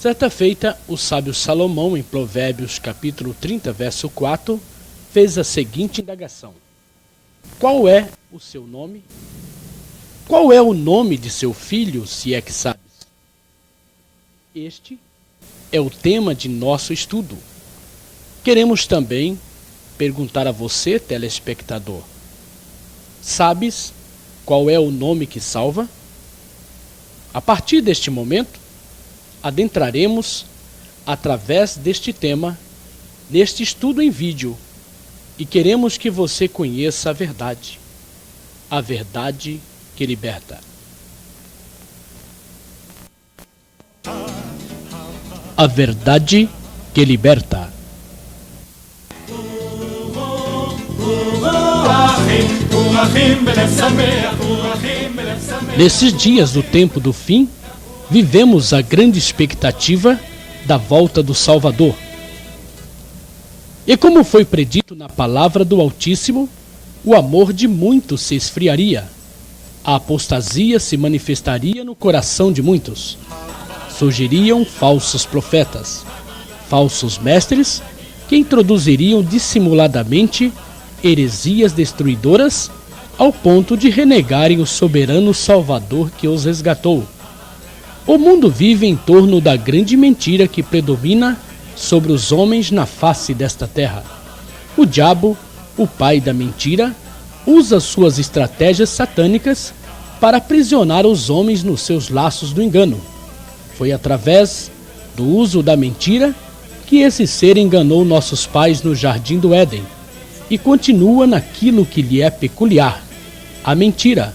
Certa feita, o sábio Salomão, em Provérbios capítulo 30, verso 4, fez a seguinte indagação: qual é o seu nome? Qual é o nome de seu filho, se é que sabes? Este é o tema de nosso estudo. Queremos também perguntar a você, telespectador: sabes qual é o nome que salva? A partir deste momento, adentraremos através deste tema neste estudo em vídeo e queremos que você conheça a verdade que liberta. A verdade que liberta. Nesses dias do tempo do fim, vivemos a grande expectativa da volta do Salvador. E como foi predito na palavra do Altíssimo, o amor de muitos se esfriaria, a apostasia se manifestaria no coração de muitos. Surgiriam falsos profetas, falsos mestres, que introduziriam dissimuladamente heresias destruidoras ao ponto de renegarem o soberano Salvador que os resgatou. O mundo vive em torno da grande mentira que predomina sobre os homens na face desta terra. O diabo, o pai da mentira, usa suas estratégias satânicas para aprisionar os homens nos seus laços do engano. Foi através do uso da mentira que esse ser enganou nossos pais no jardim do Éden e continua naquilo que lhe é peculiar, a mentira,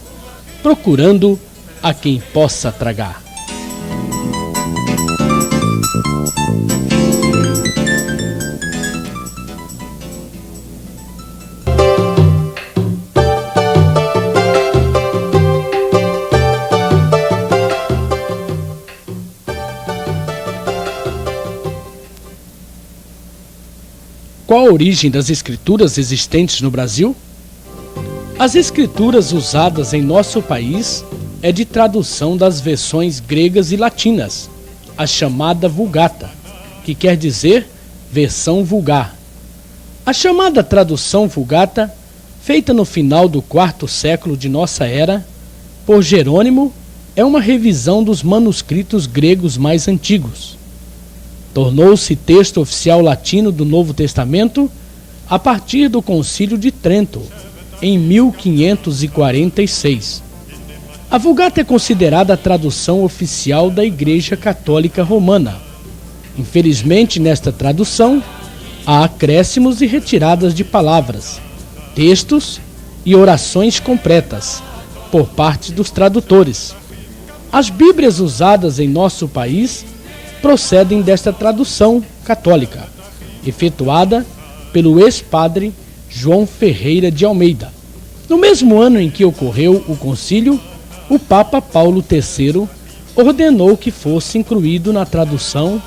procurando a quem possa tragar. Qual a origem das escrituras existentes no Brasil? As escrituras usadas em nosso país é de tradução das versões gregas e latinas, a chamada Vulgata, que quer dizer versão vulgar. A chamada tradução Vulgata, feita no final do quarto século de nossa era, por Jerônimo, é uma revisão dos manuscritos gregos mais antigos. Tornou-se texto oficial latino do Novo Testamento a partir do Concílio de Trento, em 1546. A Vulgata é considerada a tradução oficial da Igreja Católica Romana. Infelizmente, nesta tradução, há acréscimos e retiradas de palavras, textos e orações completas, por parte dos tradutores. As Bíblias usadas em nosso país procedem desta tradução católica, efetuada pelo ex-padre João Ferreira de Almeida. No mesmo ano em que ocorreu o concílio, o Papa Paulo III ordenou que fosse incluído na tradução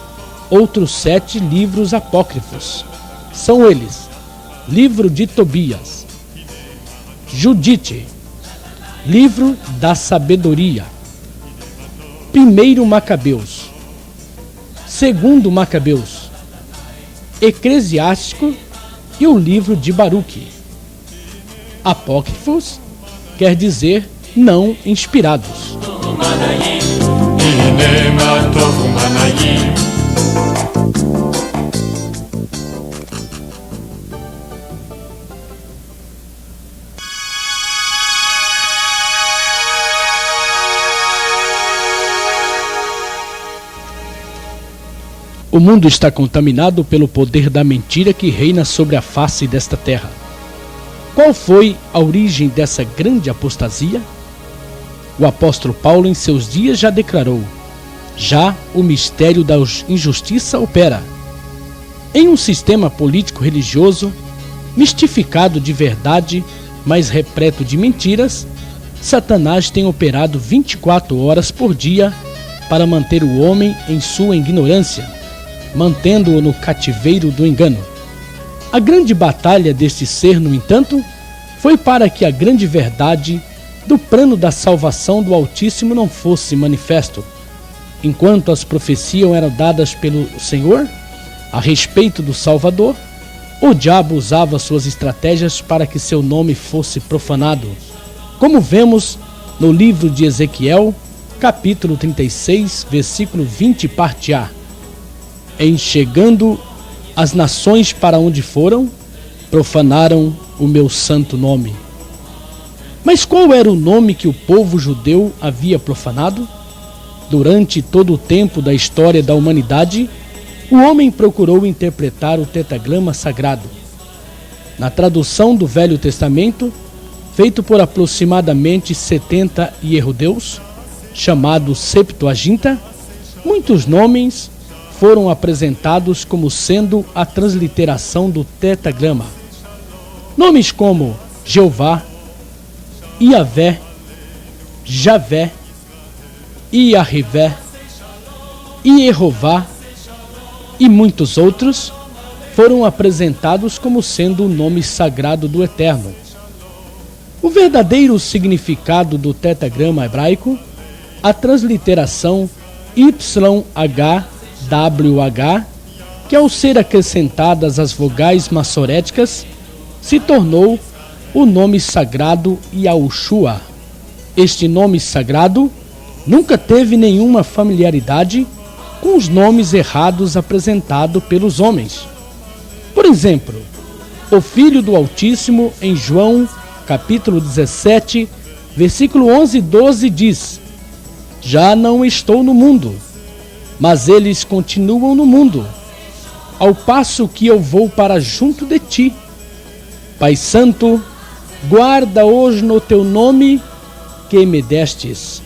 outros 7 livros apócrifos. São eles: Livro de Tobias, Judite, Livro da Sabedoria, 1º Macabeus, 2º Macabeus, Eclesiástico e o livro de Baruque. Apócrifos quer dizer não inspirados. O mundo está contaminado pelo poder da mentira que reina sobre a face desta terra. Qual foi a origem dessa grande apostasia? O apóstolo Paulo, em seus dias, já declarou: já o mistério da injustiça opera. Em um sistema político-religioso, mistificado de verdade, mas repleto de mentiras, Satanás tem operado 24 horas por dia para manter o homem em sua ignorância, mantendo-o no cativeiro do engano. A grande batalha deste ser, no entanto, foi para que a grande verdade do plano da salvação do Altíssimo não fosse manifesto. enquanto as profecias eram dadas pelo Senhor a respeito do Salvador, o diabo usava suas estratégias para que seu nome fosse profanado, como vemos no livro de Ezequiel, capítulo 36, versículo 20, parte A. Em chegando as nações para onde foram, profanaram o meu santo nome. Mas qual era o nome que o povo judeu havia profanado? Durante todo o tempo da história da humanidade, o homem procurou interpretar o tetragrama sagrado. Na tradução do Velho Testamento, feito por aproximadamente 70 hierodeus, chamado Septuaginta, muitos nomes foram apresentados como sendo a transliteração do tetragrama. Nomes como Jeová, Iavé, Javé, Iahvé, Iehová e muitos outros foram apresentados como sendo o nome sagrado do Eterno. O verdadeiro significado do tetragrama hebraico, a transliteração YHWH, que ao ser acrescentadas as vogais maçoréticas, se tornou o nome sagrado Yahushua. Este nome sagrado nunca teve nenhuma familiaridade com os nomes errados apresentados pelos homens. Por exemplo, o Filho do Altíssimo, em João, capítulo 17, versículo 11 e 12, diz: Já não estou no mundo, mas eles continuam no mundo, ao passo que eu vou para junto de ti. Pai Santo, guarda-os no teu nome que me destes.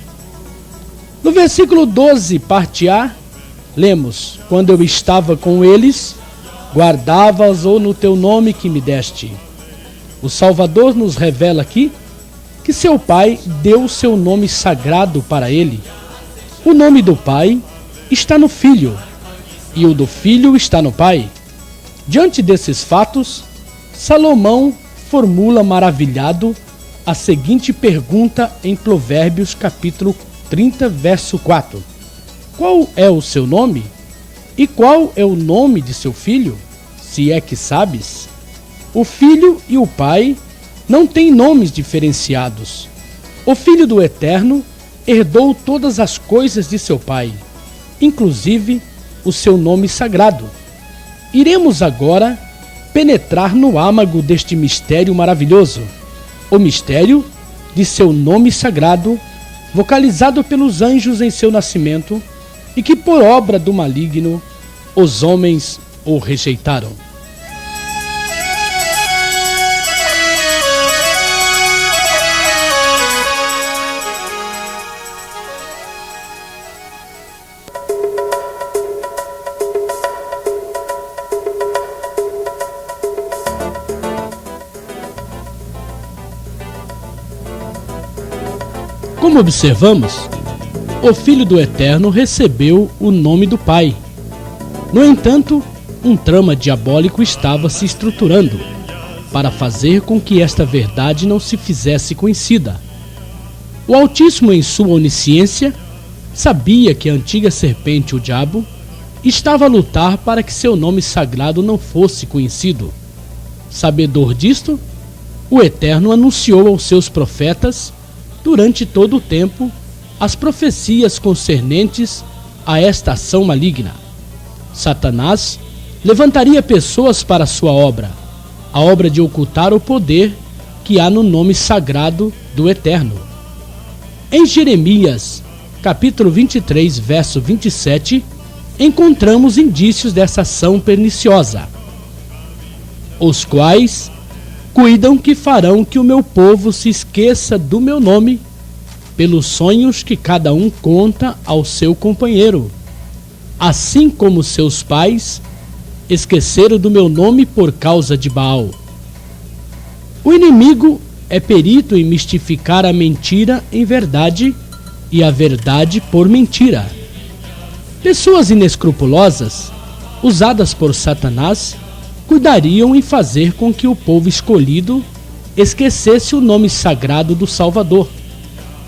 No versículo 12, parte A, lemos: Quando eu estava com eles, guardavas-o no teu nome que me deste. O Salvador nos revela aqui que seu Pai deu seu nome sagrado para ele. O nome do Pai está no Filho, e o do Filho está no Pai. Diante desses fatos, Salomão formula maravilhado a seguinte pergunta em Provérbios capítulo 30, verso 4. Qual é o seu nome? E qual é o nome de seu filho? Se é que sabes. O filho e o pai não têm nomes diferenciados. O Filho do Eterno herdou todas as coisas de seu pai, inclusive o seu nome sagrado. Iremos agora penetrar no âmago deste mistério maravilhoso, o mistério de seu nome sagrado, vocalizado pelos anjos em seu nascimento, e que por obra do maligno os homens o rejeitaram. Como observamos, o Filho do Eterno recebeu o nome do Pai. No entanto, um trama diabólico estava se estruturando para fazer com que esta verdade não se fizesse conhecida. O Altíssimo, em sua onisciência, sabia que a antiga serpente, o diabo, estava a lutar para que seu nome sagrado não fosse conhecido. Sabedor disto, o Eterno anunciou aos seus profetas, durante todo o tempo, as profecias concernentes a esta ação maligna. Satanás levantaria pessoas para sua obra, a obra de ocultar o poder que há no nome sagrado do Eterno. Em Jeremias, capítulo 23, verso 27, encontramos indícios dessa ação perniciosa, os quais cuidam que farão que o meu povo se esqueça do meu nome, pelos sonhos que cada um conta ao seu companheiro, assim como seus pais esqueceram do meu nome por causa de Baal. O inimigo é perito em mistificar a mentira em verdade e a verdade por mentira. Pessoas inescrupulosas, usadas por Satanás, cuidariam em fazer com que o povo escolhido esquecesse o nome sagrado do Salvador.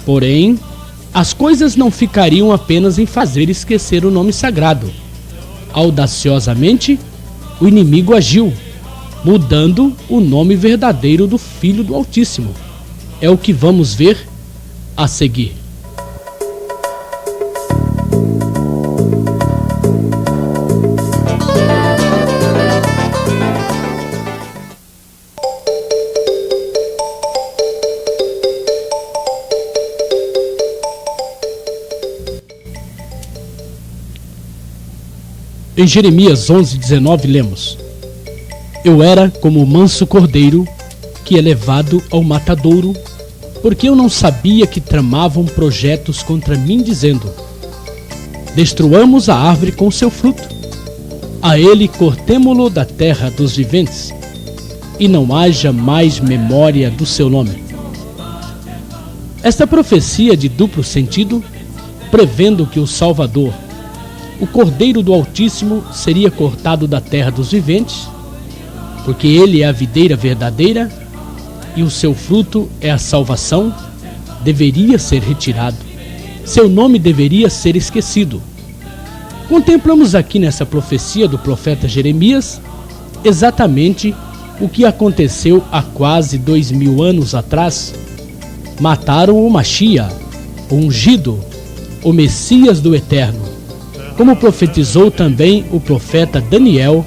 Porém, as coisas não ficariam apenas em fazer esquecer o nome sagrado. Audaciosamente, o inimigo agiu, mudando o nome verdadeiro do Filho do Altíssimo. É o que vamos ver a seguir. Em Jeremias 11:19 lemos: Eu era como o manso cordeiro que é levado ao matadouro, porque eu não sabia que tramavam projetos contra mim, dizendo: Destruamos a árvore com seu fruto, a ele cortemo-lo da terra dos viventes, e não haja mais memória do seu nome. Esta profecia de duplo sentido, prevendo que o Salvador, o Cordeiro do Altíssimo, seria cortado da terra dos viventes, porque ele é a videira verdadeira e o seu fruto é a salvação, deveria ser retirado. Seu nome deveria ser esquecido. Contemplamos aqui nessa profecia do profeta Jeremias exatamente o que aconteceu há quase 2000 anos atrás. Mataram o Mashiach, o ungido, o Messias do Eterno, como profetizou também o profeta Daniel,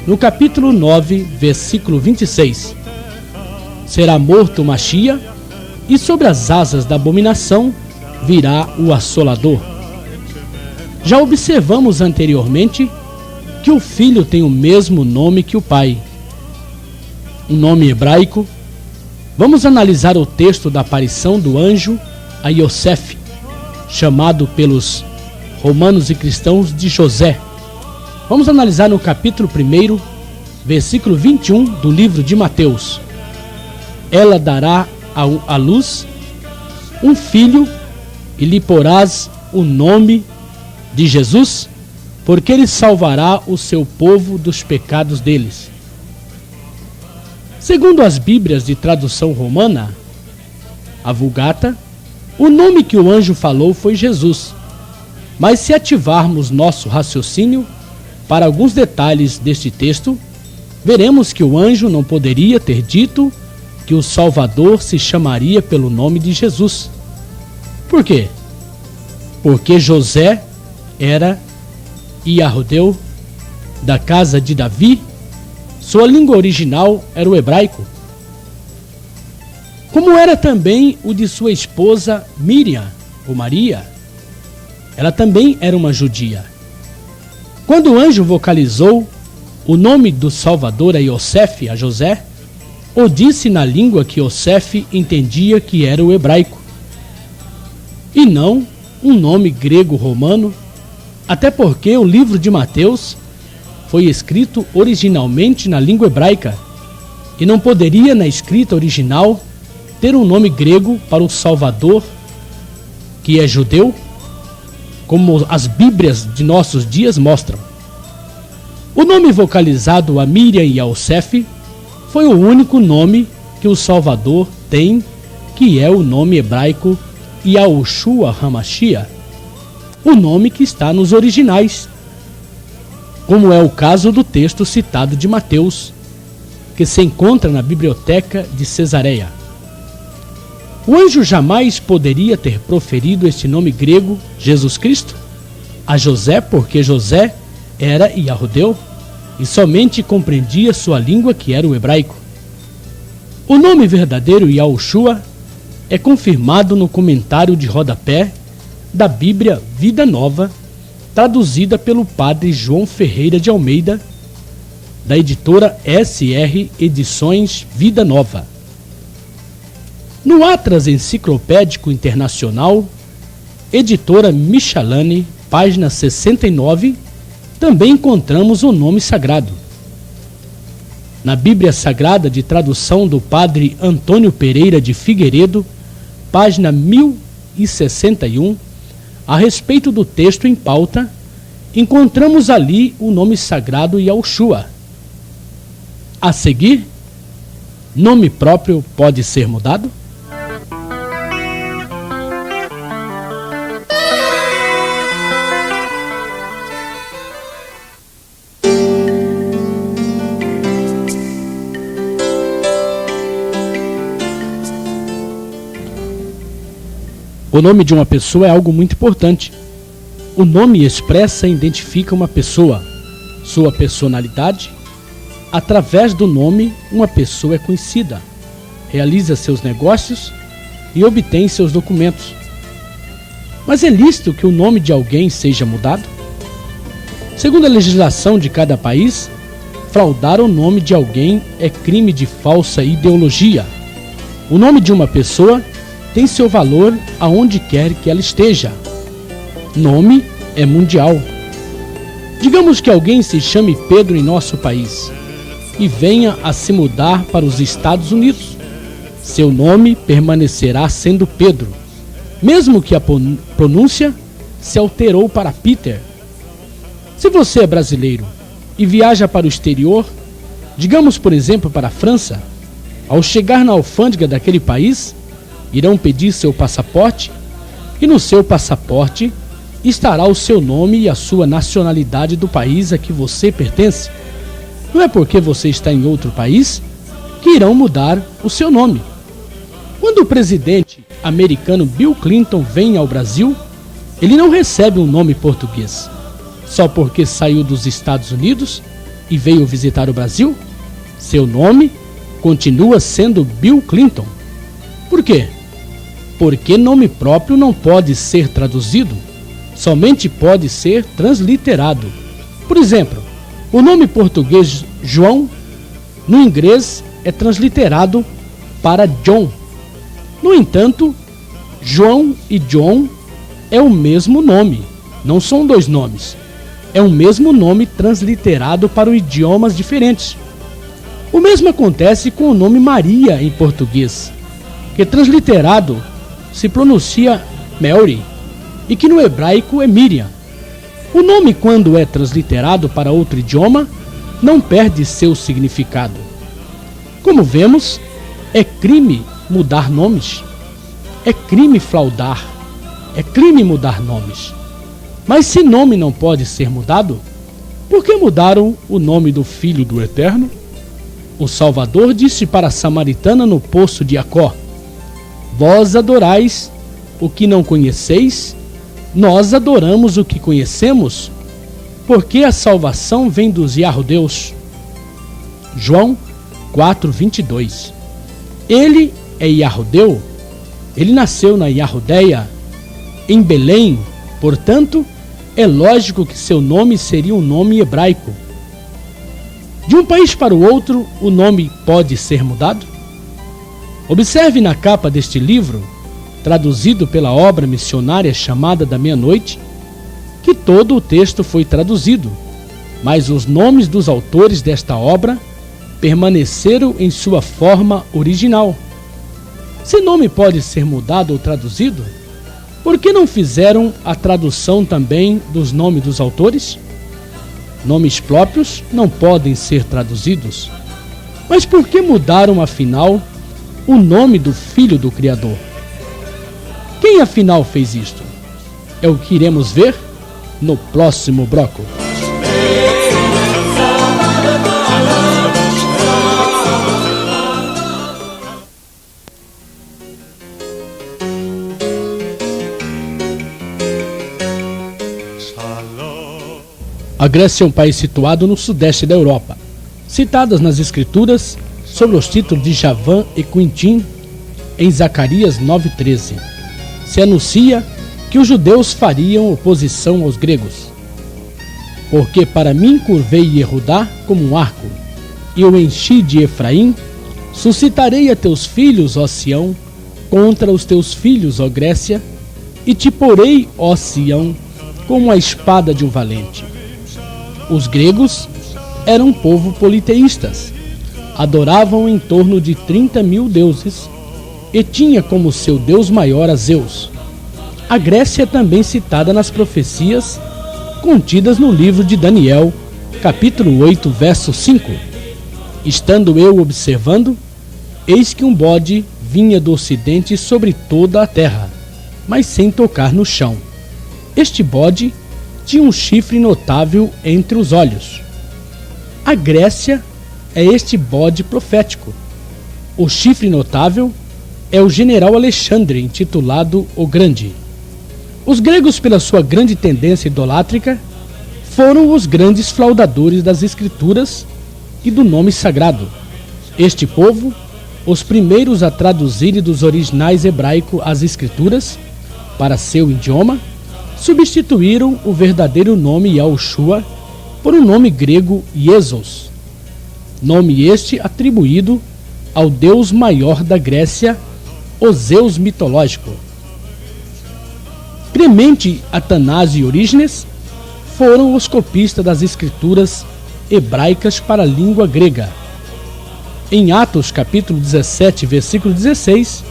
no capítulo 9, versículo 26. Será morto o Mashiach, e sobre as asas da abominação virá o assolador. Já observamos anteriormente que o filho tem o mesmo nome que o pai, um nome hebraico. Vamos analisar o texto da aparição do anjo a Yosef, chamado pelos romanos e cristãos de José. Vamos analisar no capítulo 1, versículo 21 do livro de Mateus. Ela dará à luz um filho e lhe porás o nome de Jesus, porque ele salvará o seu povo dos pecados deles. Segundo as Bíblias de tradução romana, a Vulgata, o nome que o anjo falou foi Jesus. Mas se ativarmos nosso raciocínio para alguns detalhes deste texto, veremos que o anjo não poderia ter dito que o Salvador se chamaria pelo nome de Jesus. Por quê? Porque José era Yahudeu, da casa de Davi. Sua língua original era o hebraico, como era também o de sua esposa Miriam, ou Maria. Ela também era uma judia. Quando o anjo vocalizou o nome do Salvador a Yosef, a José, o disse na língua que Yosef entendia que era o hebraico, e não um nome grego-romano, até porque o livro de Mateus foi escrito originalmente na língua hebraica, e não poderia na escrita original ter um nome grego para o Salvador, que é judeu, como as Bíblias de nossos dias mostram. O nome vocalizado a Miriam e a Yosef foi o único nome que o Salvador tem, que é o nome hebraico Yahushua HaMashiach, o nome que está nos originais, como é o caso do texto citado de Mateus, que se encontra na biblioteca de Cesareia. O anjo jamais poderia ter proferido este nome grego, Jesus Cristo, a José, porque José era Yahudeu e somente compreendia sua língua, que era o hebraico. O nome verdadeiro Yahushua é confirmado no comentário de rodapé da Bíblia Vida Nova, traduzida pelo padre João Ferreira de Almeida, da editora SR Edições Vida Nova. No Atlas Enciclopédico Internacional, editora Michelane, página 69, também encontramos o nome sagrado. Na Bíblia Sagrada de tradução do padre Antônio Pereira de Figueiredo, página 1061, a respeito do texto em pauta, encontramos ali o nome sagrado Yahushua. A seguir, nome próprio pode ser mudado? O nome de uma pessoa é algo muito importante. O nome expressa e identifica uma pessoa, sua personalidade. Através do nome, uma pessoa é conhecida, realiza seus negócios e obtém seus documentos. Mas é lícito que o nome de alguém seja mudado? Segundo a legislação de cada país, fraudar o nome de alguém é crime de falsa ideologia. O nome de uma pessoa tem seu valor aonde quer que ela esteja. Nome é mundial. Digamos que alguém se chame Pedro em nosso país e venha a se mudar para os Estados Unidos. Seu nome permanecerá sendo Pedro, mesmo que a pronúncia se alterou para Peter. Se você é brasileiro e viaja para o exterior, digamos por exemplo para a França, ao chegar na alfândega daquele país, irão pedir seu passaporte e no seu passaporte estará o seu nome e a sua nacionalidade do país a que você pertence. Não é porque você está em outro país que irão mudar o seu nome. Quando o presidente americano Bill Clinton vem ao Brasil, ele não recebe um nome português. Só porque saiu dos Estados Unidos e veio visitar o Brasil, seu nome continua sendo Bill Clinton. Por quê? Porque nome próprio não pode ser traduzido, somente pode ser transliterado. Por exemplo, o nome português João, no inglês, é transliterado para John. No entanto, João e John é o mesmo nome, não são dois nomes. É o mesmo nome transliterado para idiomas diferentes. O mesmo acontece com o nome Maria em português, que transliterado se pronuncia Mary e que no hebraico é Miriam. O nome, quando é transliterado para outro idioma, não perde seu significado. Como vemos, é crime mudar nomes. É crime fraudar. É crime mudar nomes. Mas se nome não pode ser mudado, por que mudaram o nome do Filho do Eterno? O Salvador disse para a samaritana no poço de Jacó: vós adorais o que não conheceis, nós adoramos o que conhecemos, porque a salvação vem dos Yahudeus. João 4:22. Ele é Yahudeu, ele nasceu na Yahudeia, em Belém, portanto, é lógico que seu nome seria um nome hebraico. De um país para o outro, o nome pode ser mudado? Observe na capa deste livro, traduzido pela obra missionária chamada da Meia-Noite, que todo o texto foi traduzido, mas os nomes dos autores desta obra permaneceram em sua forma original. Se nome pode ser mudado ou traduzido, por que não fizeram a tradução também dos nomes dos autores? Nomes próprios não podem ser traduzidos. Mas por que mudaram, afinal, o nome do Filho do Criador? Quem, afinal, fez isto? É o que iremos ver no próximo bloco. A Grécia é um país situado no sudeste da Europa. Citadas nas Escrituras sobre os títulos de Javã e Quintim, em Zacarias 9:13, se anuncia que os judeus fariam oposição aos gregos. Porque para mim curvei Yehudá como um arco, e o enchi de Efraim, suscitarei a teus filhos, ó Sião, contra os teus filhos, ó Grécia, e te porei, ó Sião, como a espada de um valente. Os gregos eram um povo politeístas, adoravam em torno de 30.000 deuses e tinha como seu deus maior a Zeus. A Grécia é também citada nas profecias contidas no livro de Daniel, capítulo 8, verso 5. Estando eu observando, eis que um bode vinha do ocidente sobre toda a terra, mas sem tocar no chão. Este bode tinha um chifre notável entre os olhos. A Grécia é este bode profético. O chifre notável é o general Alexandre, intitulado o Grande. Os gregos, pela sua grande tendência idolátrica, foram os grandes fraudadores das escrituras e do nome sagrado. Este povo, os primeiros a traduzirem dos originais hebraico as escrituras para seu idioma, substituíram o verdadeiro nome Yahushua por um nome grego Jesus, nome este atribuído ao deus maior da Grécia, o Zeus mitológico. Clemente, Atanásio e Orígenes foram os copistas das escrituras hebraicas para a língua grega. Em Atos capítulo 17, versículo 16,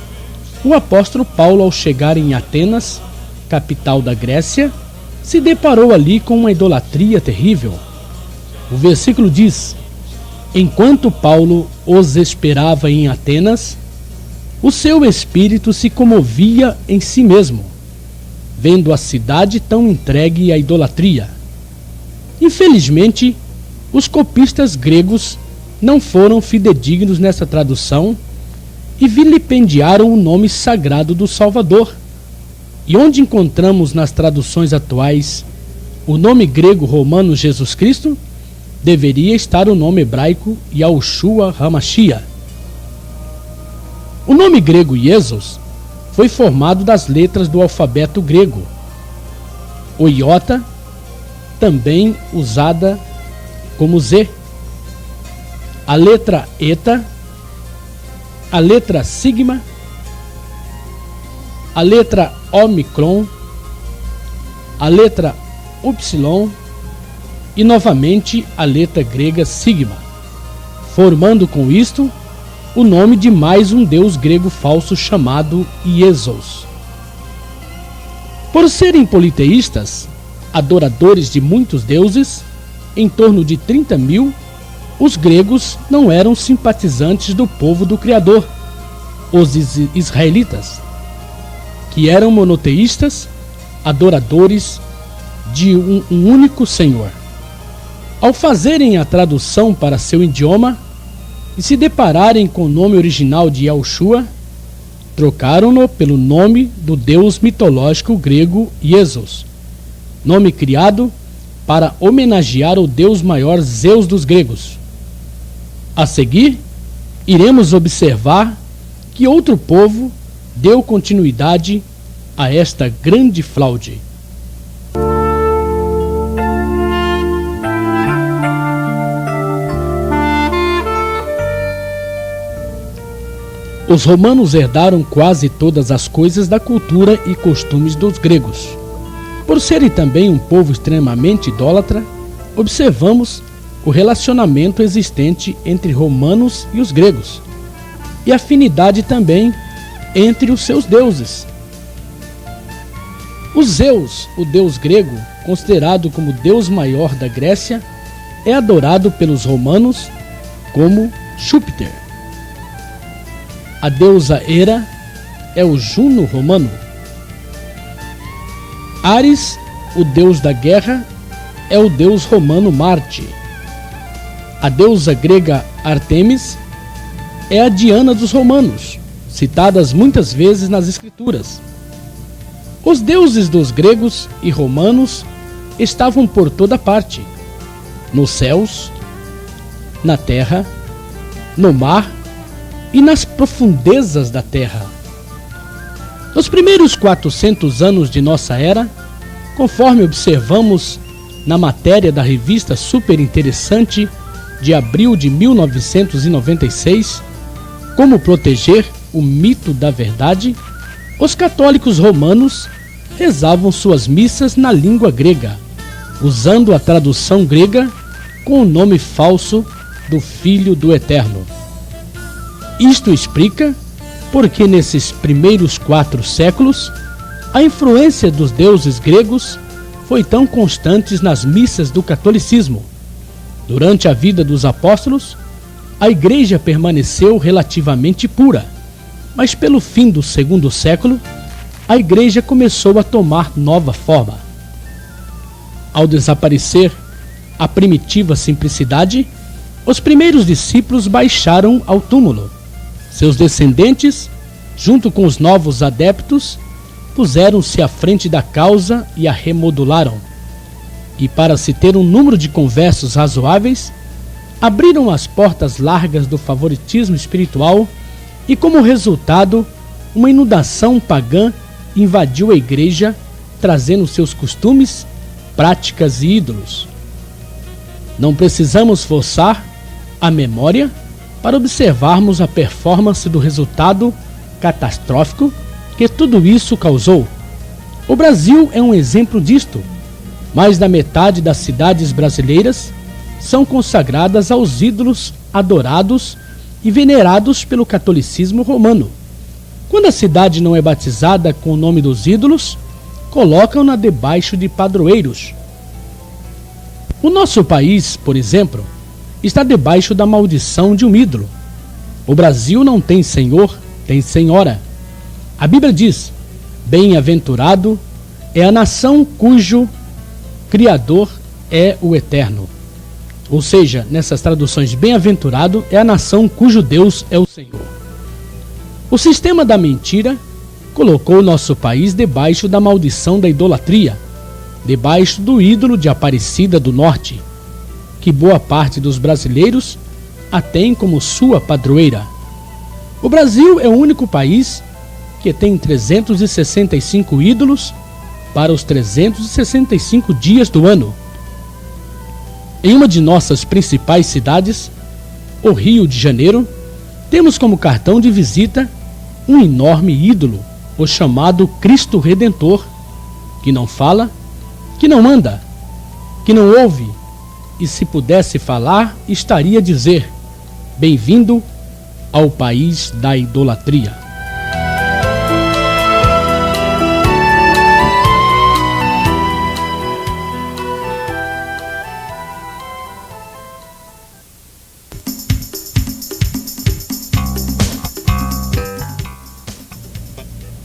o apóstolo Paulo, ao chegar em Atenas, capital da Grécia, se deparou ali com uma idolatria terrível. O versículo diz: enquanto Paulo os esperava em Atenas, o seu espírito se comovia em si mesmo, vendo a cidade tão entregue à idolatria. Infelizmente, os copistas gregos não foram fidedignos nessa tradução e vilipendiaram o nome sagrado do Salvador. E onde encontramos nas traduções atuais o nome grego romano Jesus Cristo, deveria estar o nome hebraico Yahushua HaMashiach. O nome grego Jesus foi formado das letras do alfabeto grego. O iota, também usada como Z, a letra eta, a letra sigma, a letra omicron, a letra upsilon e novamente a letra grega sigma, formando com isto o nome de mais um deus grego falso chamado Iesos. Por serem politeístas, adoradores de muitos deuses, em torno de 30.000, os gregos não eram simpatizantes do povo do Criador, os israelitas, que eram monoteístas, adoradores de um único Senhor. Ao fazerem a tradução para seu idioma e se depararem com o nome original de Yahushua, trocaram-no pelo nome do deus mitológico grego Jesus, nome criado para homenagear o deus maior Zeus dos gregos. A seguir, iremos observar que outro povo deu continuidade a esta grande fraude. Os romanos herdaram quase todas as coisas da cultura e costumes dos gregos. Por serem também um povo extremamente idólatra, observamos o relacionamento existente entre romanos e os gregos, e afinidade também entre os seus deuses. O Zeus, o deus grego, considerado como o deus maior da Grécia, é adorado pelos romanos como Júpiter. A deusa Hera é o Juno romano. Ares, o deus da guerra, é o deus romano Marte. A deusa grega Ártemis é a Diana dos romanos, citadas muitas vezes nas escrituras. Os deuses dos gregos e romanos estavam por toda parte, nos céus, na terra, no mar e nas profundezas da terra. Nos primeiros 400 anos de nossa era, conforme observamos na matéria da revista Super Interessante de abril de 1996, Como Proteger o Mito da Verdade, os católicos romanos rezavam suas missas na língua grega, usando a tradução grega com o nome falso do Filho do Eterno. Isto explica porque nesses primeiros 4 séculos a influência dos deuses gregos foi tão constante nas missas do catolicismo. Durante a vida dos apóstolos, a igreja permaneceu relativamente pura, mas pelo fim do 2º século, a igreja começou a tomar nova forma. Ao desaparecer a primitiva simplicidade, os primeiros discípulos baixaram ao túmulo. Seus descendentes, junto com os novos adeptos, puseram-se à frente da causa e a remodularam. E para se ter um número de conversos razoáveis, abriram as portas largas do favoritismo espiritual e, como resultado, uma inundação pagã invadiu a igreja, trazendo seus costumes, práticas e ídolos. Não precisamos forçar a memória para observarmos a performance do resultado catastrófico que tudo isso causou. O Brasil é um exemplo disto. Mais da metade das cidades brasileiras são consagradas aos ídolos adorados e venerados pelo catolicismo romano. Quando a cidade não é batizada com o nome dos ídolos, colocam-na debaixo de padroeiros. O nosso país, por exemplo, está debaixo da maldição de um ídolo. O Brasil não tem senhor, tem senhora. A Bíblia diz: bem-aventurado é a nação cujo Criador é o Eterno. Ou seja, nessas traduções, bem-aventurado é a nação cujo Deus é o Senhor. O sistema da mentira colocou nosso país debaixo da maldição da idolatria, debaixo do ídolo de Aparecida do Norte, que boa parte dos brasileiros a tem como sua padroeira. O Brasil é o único país que tem 365 ídolos para os 365 dias do ano. Em uma de nossas principais cidades, o Rio de Janeiro, temos como cartão de visita um enorme ídolo, o chamado Cristo Redentor, que não fala, que não anda, que não ouve, e se pudesse falar, estaria a dizer: bem-vindo ao país da idolatria.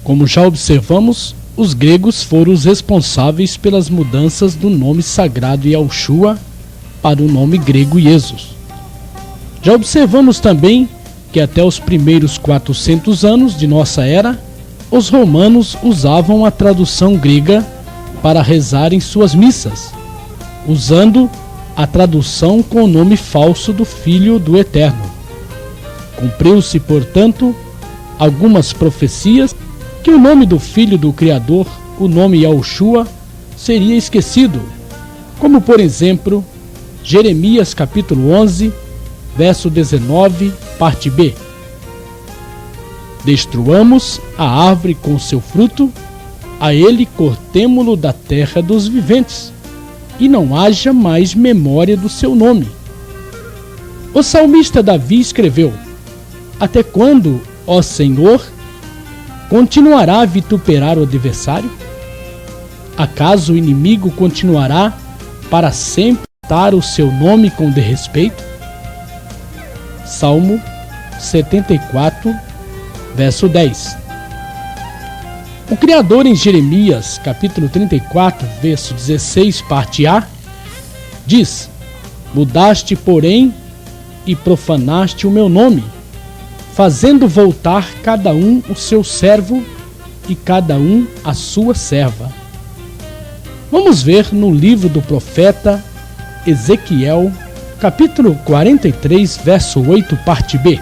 Como já observamos, os gregos foram os responsáveis pelas mudanças do nome sagrado Yahushua para o nome grego Jesus. Já observamos também que até os primeiros 400 anos de nossa era, os romanos usavam a tradução grega para rezar em suas missas, usando a tradução com o nome falso do Filho do Eterno. Cumpriu-se, portanto, algumas profecias que o nome do Filho do Criador, o nome Yahushua, seria esquecido, como por exemplo, Jeremias capítulo 11, verso 19, parte B. Destruamos a árvore com seu fruto, a ele cortemo-lo da terra dos viventes, e não haja mais memória do seu nome. O salmista Davi escreveu: até quando, ó Senhor, continuará a vituperar o adversário? Acaso o inimigo continuará para sempre a tratar o seu nome com desrespeito? Salmo 74, verso 10. O Criador, em Jeremias, capítulo 34, verso 16, parte A, diz: mudaste, porém, e profanaste o meu nome, fazendo voltar cada um o seu servo e cada um a sua serva. Vamos ver no livro do profeta Ezequiel, capítulo 43, verso 8, parte B.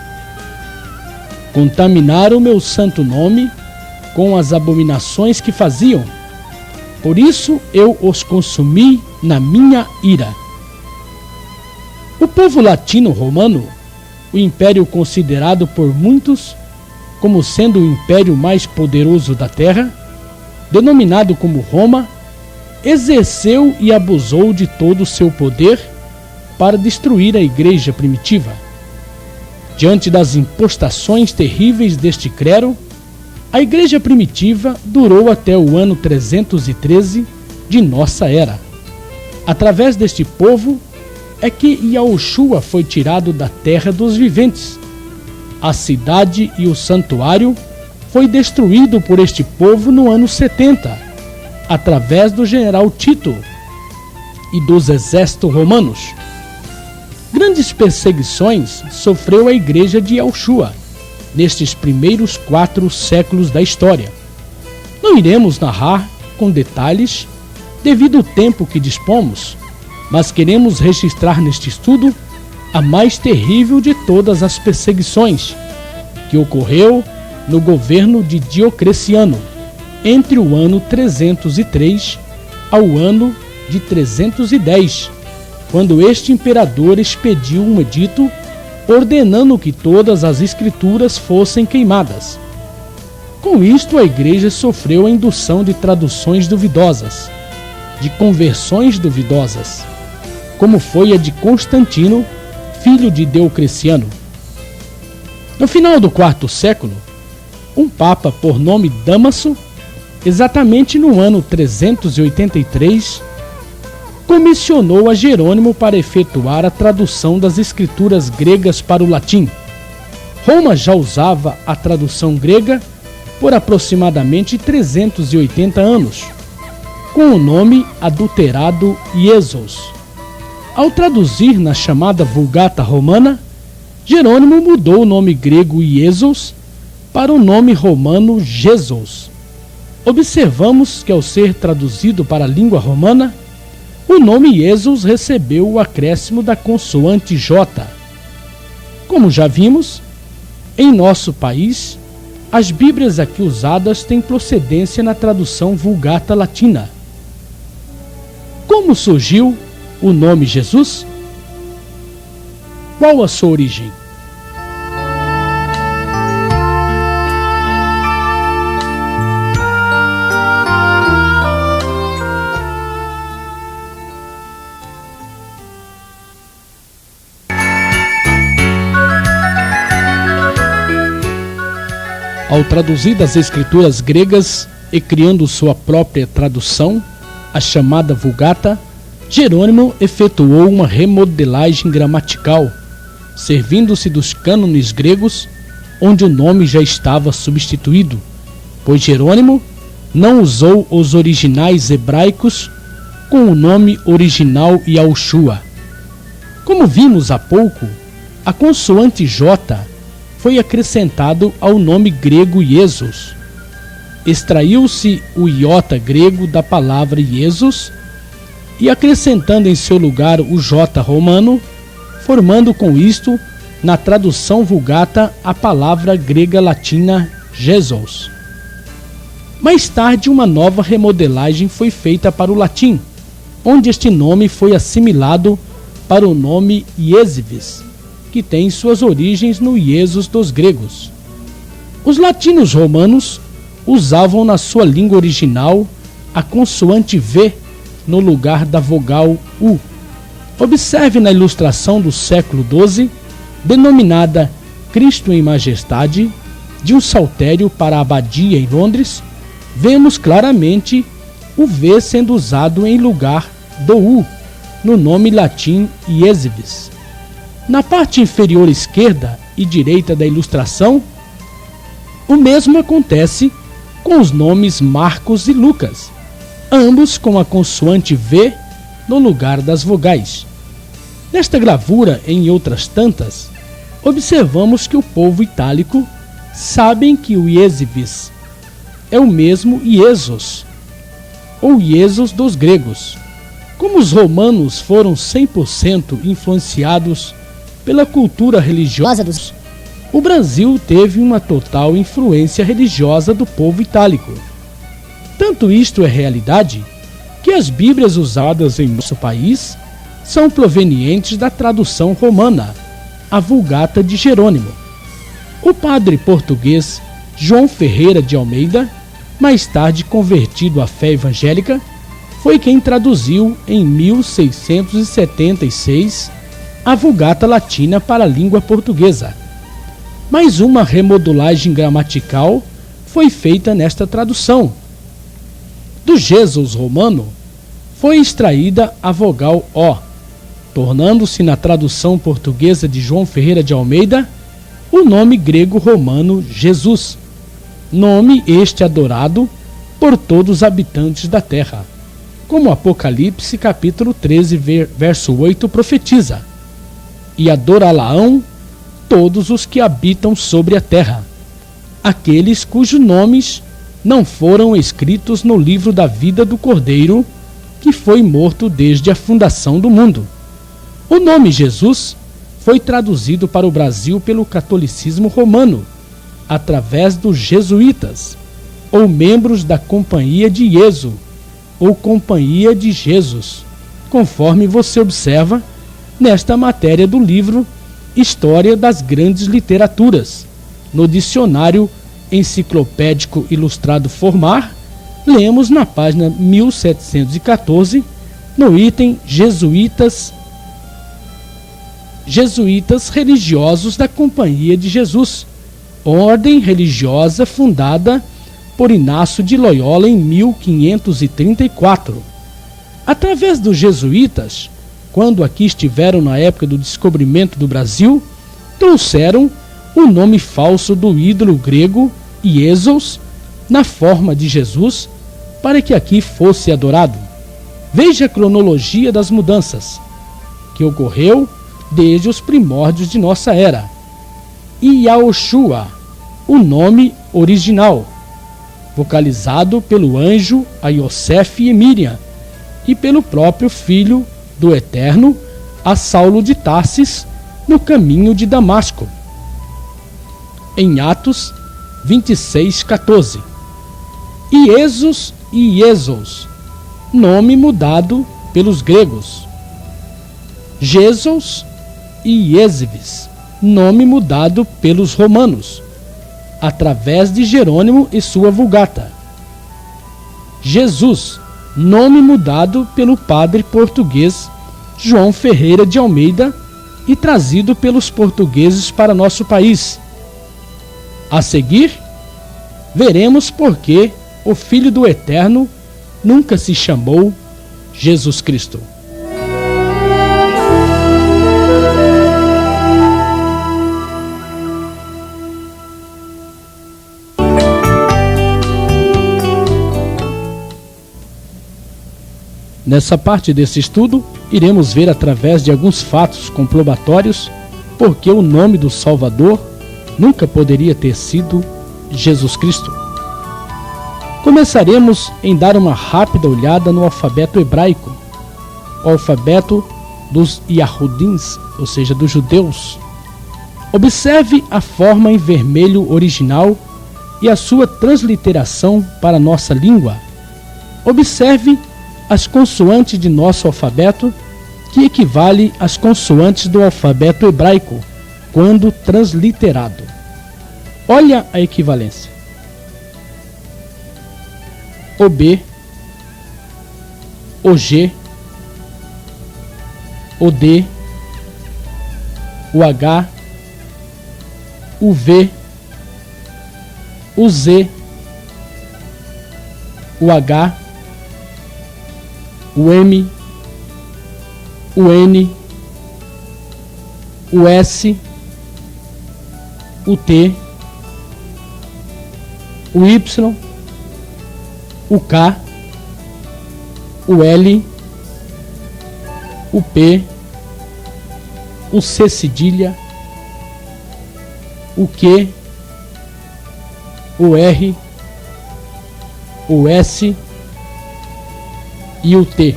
Contaminaram o meu santo nome com as abominações que faziam, por isso eu os consumi na minha ira. O povo latino-romano, o império considerado por muitos como sendo o império mais poderoso da terra, denominado como Roma, exerceu e abusou de todo o seu poder para destruir a igreja primitiva. Diante das impostações terríveis deste clero, a igreja primitiva durou até o ano 313 de nossa era. Através deste povo é que Yahushua foi tirado da terra dos viventes. A cidade e o santuário foi destruído por este povo no ano 70, através do general Tito e dos exércitos romanos. Grandes perseguições sofreu a igreja de Yahushua, nestes primeiros 4 séculos da história. Não iremos narrar com detalhes, devido ao tempo que dispomos, mas queremos registrar neste estudo a mais terrível de todas as perseguições, que ocorreu no governo de Diocleciano, entre o ano 303 ao ano de 310, quando este imperador expediu um edito ordenando que todas as escrituras fossem queimadas. Com isto, a igreja sofreu a indução de traduções duvidosas, de conversões duvidosas, como foi a de Constantino, filho de Diocleciano. No final do 4º século, um papa por nome Dámaso, exatamente no ano 383, comissionou a Jerônimo para efetuar a tradução das escrituras gregas para o latim. Roma já usava a tradução grega por aproximadamente 380 anos, com o nome adulterado Iesos. Ao traduzir na chamada Vulgata Romana, Jerônimo mudou o nome grego Iesos para o nome romano Jesus. Observamos que, ao ser traduzido para a língua romana, o nome Jesus recebeu o acréscimo da consoante J. Como já vimos, em nosso país, as Bíblias aqui usadas têm procedência na tradução Vulgata Latina. Como surgiu o nome Jesus? Qual a sua origem? Ao traduzir das escrituras gregas e criando sua própria tradução, a chamada Vulgata, Jerônimo efetuou uma remodelagem gramatical, servindo-se dos cânones gregos, onde o nome já estava substituído, pois Jerônimo não usou os originais hebraicos com o nome original Yahushua. Como vimos há pouco, a consoante J foi acrescentado ao nome grego Iesus. Extraiu-se o iota grego da palavra Iesus e acrescentando em seu lugar o J romano, formando com isto, na tradução Vulgata, a palavra grega latina Jesus. Mais tarde, uma nova remodelagem foi feita para o latim, onde este nome foi assimilado para o nome Iesivis, que tem suas origens no Iesus dos gregos. Os latinos romanos usavam na sua língua original a consoante V no lugar da vogal U. Observe na ilustração do século XII, denominada Cristo em Majestade, de um saltério para a abadia em Londres, vemos claramente o V sendo usado em lugar do U, no nome latim Iesivis. Na parte inferior esquerda e direita da ilustração, o mesmo acontece com os nomes Marcos e Lucas, ambos com a consoante V no lugar das vogais. Nesta gravura, em outras tantas, observamos que o povo itálico sabem que o Iesivis é o mesmo Iesos, ou Iesus dos gregos. Como os romanos foram 100% influenciados pela cultura religiosa o Brasil teve uma total influência religiosa do povo itálico. Tanto isto é realidade, que as Bíblias usadas em nosso país são provenientes da tradução romana, a Vulgata de Jerônimo. O padre português João Ferreira de Almeida, mais tarde convertido à fé evangélica, foi quem traduziu em 1676 a Vulgata Latina para a língua portuguesa. Mais uma remodelagem gramatical foi feita nesta tradução. Do Jesus romano foi extraída a vogal O, tornando-se na tradução portuguesa de João Ferreira de Almeida o nome grego romano Jesus, nome este adorado por todos os habitantes da terra, como Apocalipse capítulo 13, verso 8 profetiza: e adorá-la-ão todos os que habitam sobre a terra, aqueles cujos nomes não foram escritos no livro da vida do Cordeiro, que foi morto desde a fundação do mundo. O nome Jesus foi traduzido para o Brasil pelo catolicismo romano, através dos jesuítas, ou membros da Companhia de Ieso, ou Companhia de Jesus, conforme você observa nesta matéria do livro História das Grandes Literaturas. No dicionário enciclopédico ilustrado Formar, lemos na página 1714, no item Jesuítas religiosos da Companhia de Jesus, ordem religiosa fundada por Inácio de Loyola em 1534. Através dos jesuítas, quando aqui estiveram na época do descobrimento do Brasil, trouxeram o nome falso do ídolo grego Iesos na forma de Jesus para que aqui fosse adorado. Veja a cronologia das mudanças que ocorreu desde os primórdios de nossa era. Yaoshua, o nome original, vocalizado pelo anjo a Yosef e Miriam e pelo próprio Filho do Eterno a Saulo de Tarsis no caminho de Damasco. Em Atos 26:14. Iesos e Iesos, nome mudado pelos gregos. Jesus e Iesives, nome mudado pelos romanos, através de Jerônimo e sua Vulgata. Jesus, nome mudado pelo padre português João Ferreira de Almeida e trazido pelos portugueses para nosso país. A seguir, veremos por que o Filho do Eterno nunca se chamou Jesus Cristo. Nessa parte desse estudo, iremos ver através de alguns fatos comprobatórios porque o nome do Salvador nunca poderia ter sido Jesus Cristo. Começaremos em dar uma rápida olhada no alfabeto hebraico, o alfabeto dos Yahudins, ou seja, dos judeus. Observe a forma em vermelho original e a sua transliteração para a nossa língua. Observe as consoantes de nosso alfabeto, que equivale às consoantes do alfabeto hebraico, quando transliterado. Olha a equivalência. O B, o G, o D, o H, o V, o Z, o H, o M, o N, o S, o T, o Y, o K, o L, o P, o C cedilha, o Q, o R, o S e o T.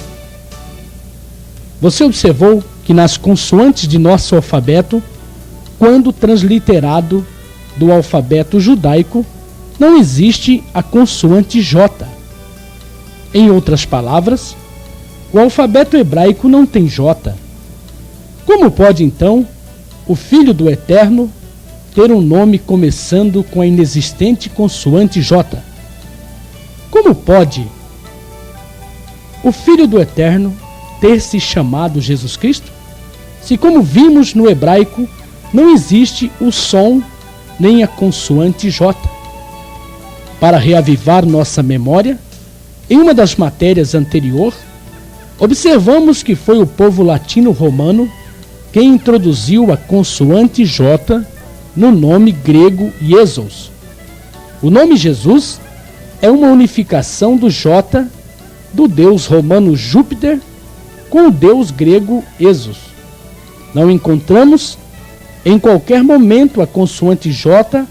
Você observou que nas consoantes de nosso alfabeto, quando transliterado do alfabeto judaico, não existe a consoante J. Em outras palavras, o alfabeto hebraico não tem J. Como pode, então, o Filho do Eterno ter um nome começando com a inexistente consoante J? Como pode o Filho do Eterno ter se chamado Jesus Cristo, se, como vimos no hebraico, não existe o som nem a consoante J? Para reavivar nossa memória, em uma das matérias anterior, observamos que foi o povo latino-romano quem introduziu a consoante J no nome grego Iesos. O nome Jesus é uma unificação do J do deus romano Júpiter com o deus grego Esos. Não encontramos em qualquer momento a consoante J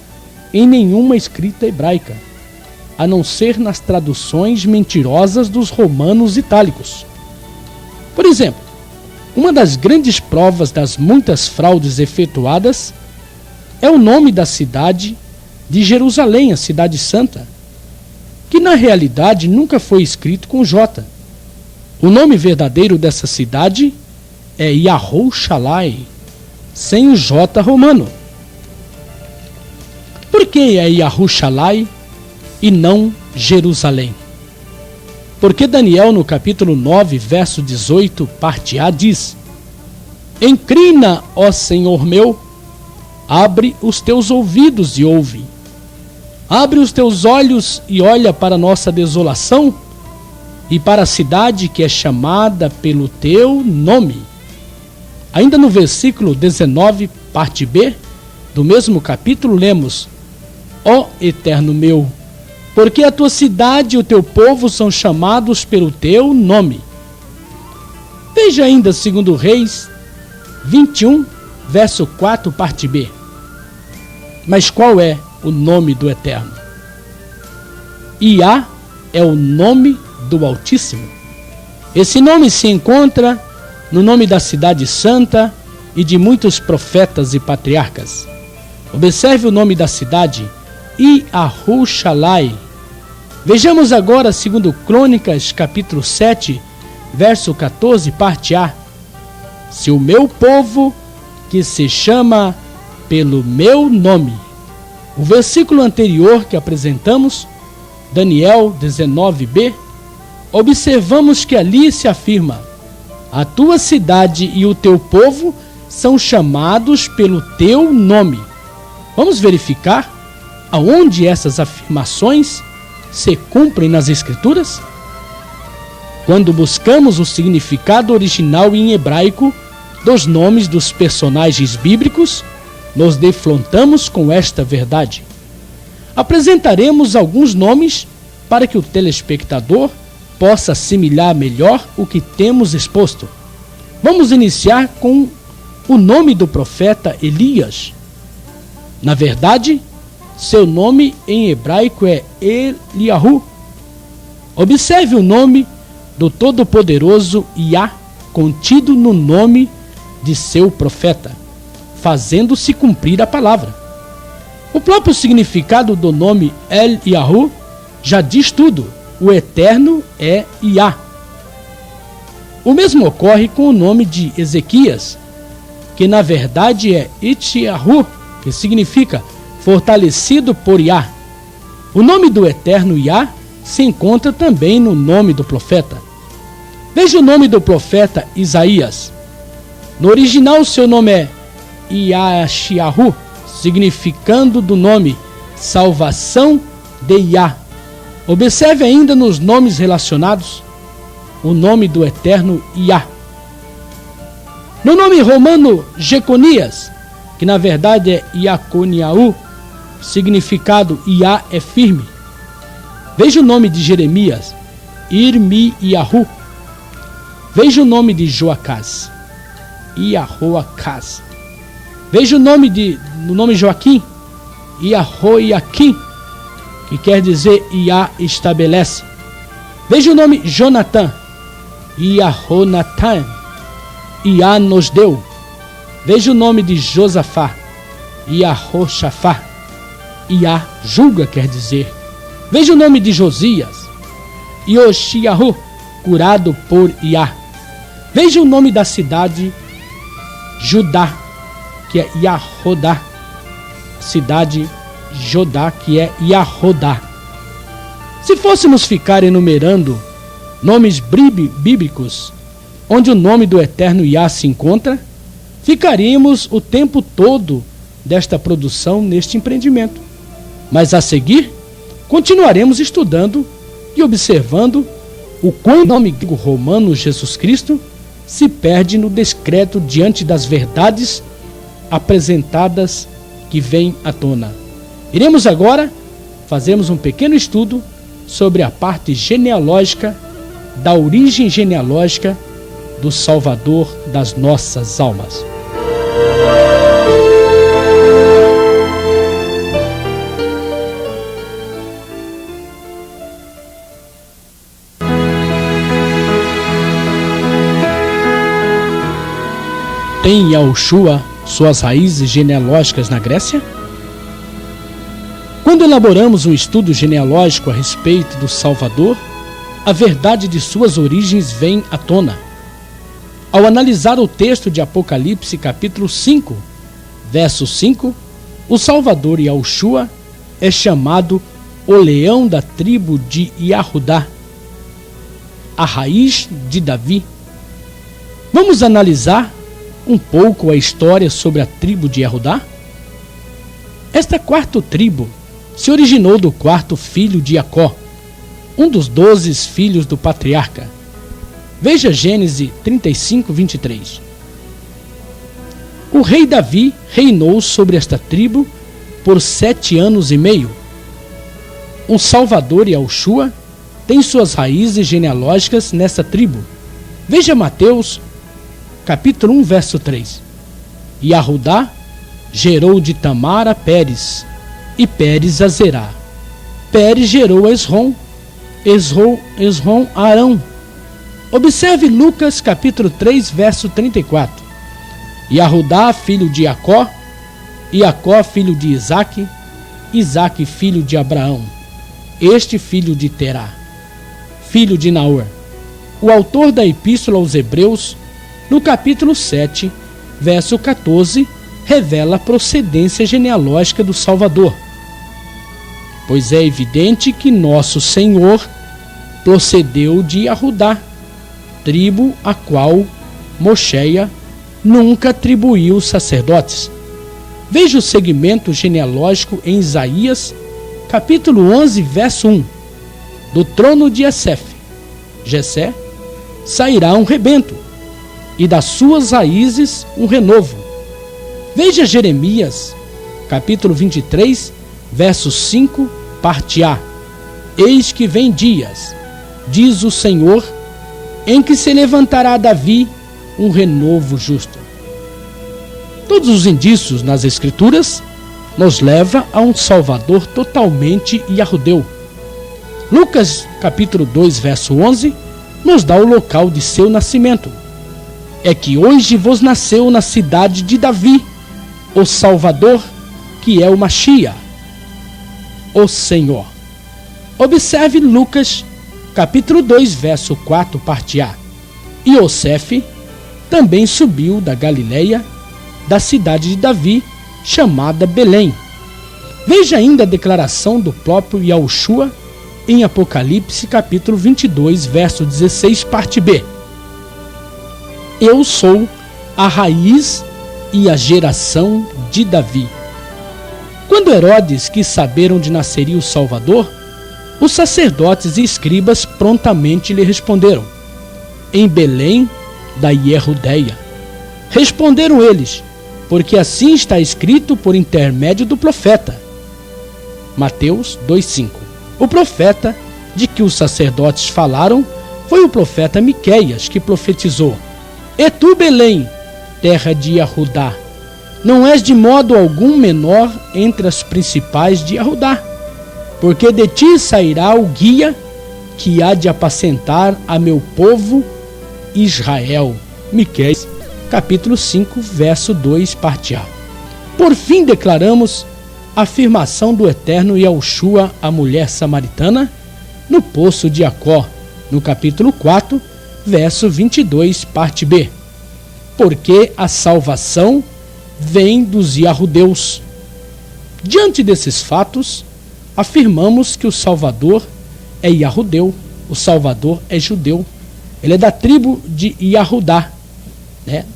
em nenhuma escrita hebraica, a não ser nas traduções mentirosas dos romanos itálicos. Por exemplo, uma das grandes provas das muitas fraudes efetuadas é o nome da cidade de Jerusalém, a Cidade Santa, que na realidade nunca foi escrito com J. O nome verdadeiro dessa cidade é Yahushalai, sem o J romano. Por que é Yahushalai e não Jerusalém? Porque Daniel, no capítulo 9, verso 18, parte A, diz: Inclina, ó Senhor meu, abre os teus ouvidos e ouve. Abre os teus olhos e olha para a nossa desolação e para a cidade que é chamada pelo teu nome. Ainda no versículo 19, parte B, do mesmo capítulo, lemos: Ó Eterno meu, porque a tua cidade e o teu povo são chamados pelo teu nome. Veja ainda 2 Reis 21, verso 4, parte B. Mas qual é o nome do Eterno? Iá é o nome do Altíssimo. Esse nome se encontra no nome da cidade santa e de muitos profetas e patriarcas. Observe o nome da cidade, Yahushalai. Vejamos agora 2 Crônicas, capítulo 7, verso 14, parte A. Se o meu povo, que se chama pelo meu nome. O versículo anterior que apresentamos, Daniel 19b, observamos que ali se afirma: a tua cidade e o teu povo são chamados pelo teu nome. Vamos verificar aonde essas afirmações se cumprem nas Escrituras? Quando buscamos o significado original em hebraico dos nomes dos personagens bíblicos, nos defrontamos com esta verdade. Apresentaremos alguns nomes para que o telespectador possa assimilar melhor o que temos exposto. Vamos iniciar com o nome do profeta Elias. Na verdade, seu nome em hebraico é Eliahu. Observe o nome do Todo-Poderoso Iá contido no nome de seu profeta, fazendo-se cumprir a palavra. O próprio significado do nome Eliahu já diz tudo: o Eterno é Iá. O mesmo ocorre com o nome de Ezequias, que na verdade é Itchiahu, que significa fortalecido por Iá. O nome do Eterno Iá se encontra também no nome do profeta. Veja o nome do profeta Isaías. No original, seu nome é Yashiahu, significando do nome salvação de Iá. Observe ainda nos nomes relacionados o nome do Eterno Iá. No nome romano Jeconias, que na verdade é Iaconiaú, significado Iá é firme. Veja o nome de Jeremias, Irmiahu. Veja o nome de Joacás, Iahoacás. Veja o nome no nome Joaquim, Iahoiaquim, que quer dizer Iá estabelece. Veja o nome Jonatã, Iahonatã, Iá nos deu. Veja o nome de Josafá, Iahoshafá, Iá julga, quer dizer. Veja o nome de Josias, Ioshiahu, curado por Iá. Veja o nome da cidade Judá, que é Yahodá. Cidade Jodá, que é Yahodá. Se fôssemos ficar enumerando nomes bíblicos onde o nome do Eterno Iá se encontra, ficaríamos o tempo todo desta produção neste empreendimento. Mas a seguir, continuaremos estudando e observando o quão o nome romano Jesus Cristo se perde no descrédito diante das verdades apresentadas que vêm à tona. Iremos agora fazermos um pequeno estudo sobre a parte genealógica, da origem genealógica do Salvador das nossas almas. tem Yahushua suas raízes genealógicas na Grécia? Quando elaboramos um estudo genealógico a respeito do Salvador, a verdade de suas origens vem à tona. Ao analisar o texto de Apocalipse capítulo 5, verso 5, o Salvador Yahushua é chamado o leão da tribo de Yahudá, a raiz de Davi. Vamos analisar um pouco a história sobre a tribo de Yahudá? Esta quarta tribo se originou do quarto filho de Jacó, um dos 12 filhos do patriarca. Veja Gênesis 35, 23. O rei Davi reinou sobre esta tribo por 7 anos e meio. O Salvador Yahushua tem suas raízes genealógicas nessa tribo. Veja Mateus, capítulo 1, verso 3. Yahudá gerou de Tamar a Pérez, e Pérez a Zerá. Pérez gerou a Esrom, Esrom a Arão. Observe Lucas, capítulo 3, verso 34. Yahudá, filho de Jacó, Jacó, filho de Isaque, Isaque, filho de Abraão, este filho de Terá, filho de Naor. O autor da Epístola aos Hebreus, no capítulo 7, verso 14, revela a procedência genealógica do Salvador. Pois é evidente que nosso Senhor procedeu de Yahudá, tribo a qual Mosheia nunca atribuiu sacerdotes. Veja o segmento genealógico em Isaías, capítulo 11, verso 1. Do trono de Jessé, sairá um rebento, e das suas raízes um renovo. Veja Jeremias, capítulo 23, verso 5, parte A. Eis que vem dias, diz o Senhor, em que se levantará Davi um renovo justo. Todos os indícios nas Escrituras nos levam a um Salvador totalmente yahudeu. Lucas, capítulo 2, verso 11, nos dá o local de seu nascimento. É que hoje vos nasceu na cidade de Davi o Salvador, que é o Mashiach, o Senhor. Observe Lucas, capítulo 2, verso 4, parte A. Iosef também subiu da Galileia, da cidade de Davi, chamada Belém. Veja ainda a declaração do próprio Yahushua em Apocalipse, capítulo 22, verso 16, parte B. Eu sou a raiz e a geração de Davi. Quando Herodes quis saber onde nasceria o Salvador, os sacerdotes e escribas prontamente lhe responderam: em Belém da Ierudéia. Responderam eles: porque assim está escrito por intermédio do profeta. Mateus 2,5. O profeta de que os sacerdotes falaram foi o profeta Miqueias, que profetizou: E tu, Belém, terra de Yahudá, não és de modo algum menor entre as principais de Yahudá, porque de ti sairá o guia que há de apacentar a meu povo Israel. Miqueias, capítulo 5, verso 2, parte A. Por fim, declaramos a afirmação do eterno Yahushua à mulher samaritana no poço de Jacó, no capítulo 4, verso 22, parte B. Porque a salvação vem dos yahudeus. Diante desses fatos, afirmamos que o Salvador é yahudeu, o Salvador é judeu. Ele é da tribo de Yahudá,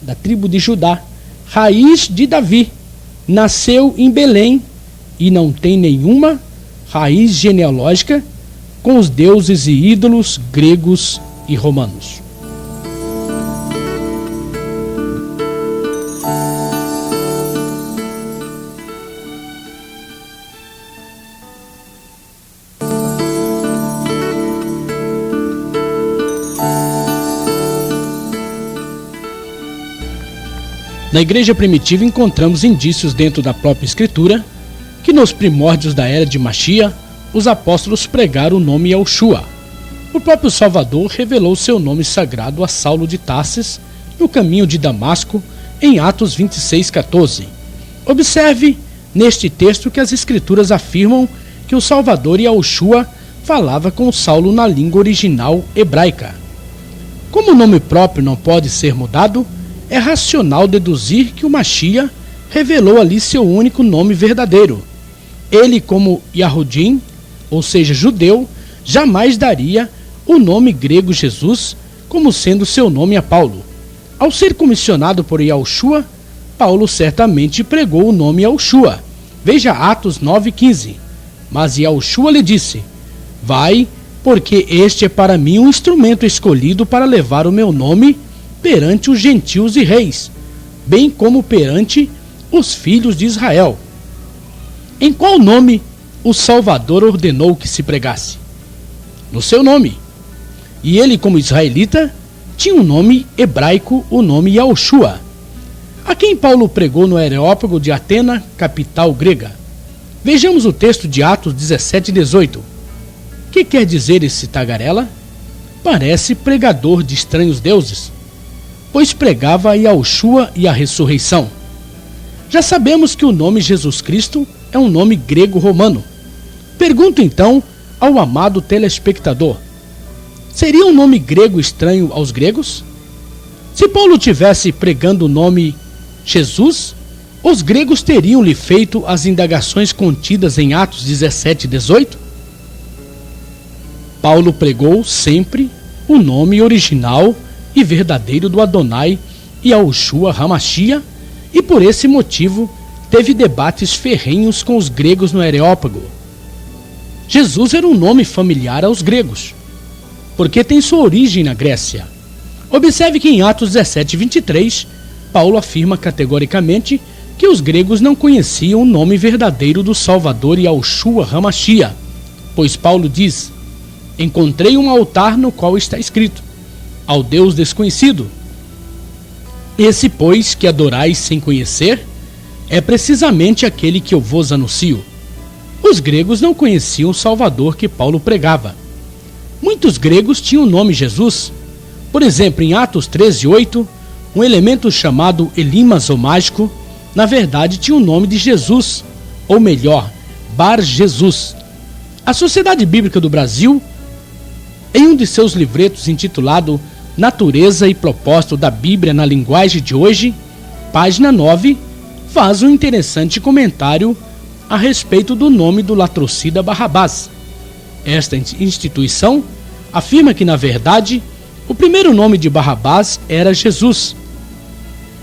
da tribo de Judá, raiz de Davi. Nasceu em Belém e não tem nenhuma raiz genealógica com os deuses e ídolos gregos e romanos. Na igreja primitiva encontramos indícios dentro da própria Escritura que nos primórdios da era de Mashiach, os apóstolos pregaram o nome Yahushua. O próprio Salvador revelou seu nome sagrado a Saulo de Tarsis no caminho de Damasco em Atos 26:14. Observe neste texto que as Escrituras afirmam que o Salvador Yahushua falava com Saulo na língua original hebraica. Como o nome próprio não pode ser mudado, é racional deduzir que o Machia revelou ali seu único nome verdadeiro. Ele, como Yahudim, ou seja, judeu, jamais daria o nome grego Jesus como sendo seu nome a Paulo. Ao ser comissionado por Yahushua, Paulo certamente pregou o nome Yahushua. Veja Atos 9:15. Mas Yahushua lhe disse: vai, porque este é para mim um instrumento escolhido para levar o meu nome perante os gentios e reis, bem como perante os filhos de Israel. Em qual nome o Salvador ordenou que se pregasse? No seu nome. E ele, como israelita, tinha um nome hebraico, o nome Yahushua. A quem Paulo pregou no Areópago de Atena, capital grega? Vejamos o texto de Atos 17:18. O que quer dizer esse tagarela? Parece pregador de estranhos deuses, pois pregava a Yahushua e a ressurreição. Já sabemos que o nome Jesus Cristo é um nome grego-romano. Pergunto então ao amado telespectador: seria um nome grego estranho aos gregos? Se Paulo tivesse pregando o nome Jesus, os gregos teriam-lhe feito as indagações contidas em Atos 17:18? Paulo pregou sempre o nome original e verdadeiro do Adonai Yahushua HaMashiach, e por esse motivo teve debates ferrenhos com os gregos no Areópago. Jesus era um nome familiar aos gregos, porque tem sua origem na Grécia. Observe que em Atos 17:23, Paulo afirma categoricamente que os gregos não conheciam o nome verdadeiro do Salvador Yahushua HaMashiach, pois Paulo diz: encontrei um altar no qual está escrito: ao Deus desconhecido. Esse, pois, que adorais sem conhecer, é precisamente aquele que eu vos anuncio. Os gregos não conheciam o Salvador que Paulo pregava. Muitos gregos tinham o nome Jesus. Por exemplo, em Atos 13:8, um elemento chamado Elimas, ou mágico, na verdade tinha o nome de Jesus, ou melhor, Bar Jesus. A Sociedade Bíblica do Brasil, em um de seus livretos intitulado Natureza e Propósito da Bíblia na Linguagem de Hoje, página 9, faz um interessante comentário a respeito do nome do latrocida Barrabás. Esta instituição afirma que, na verdade, o primeiro nome de Barrabás era Jesus.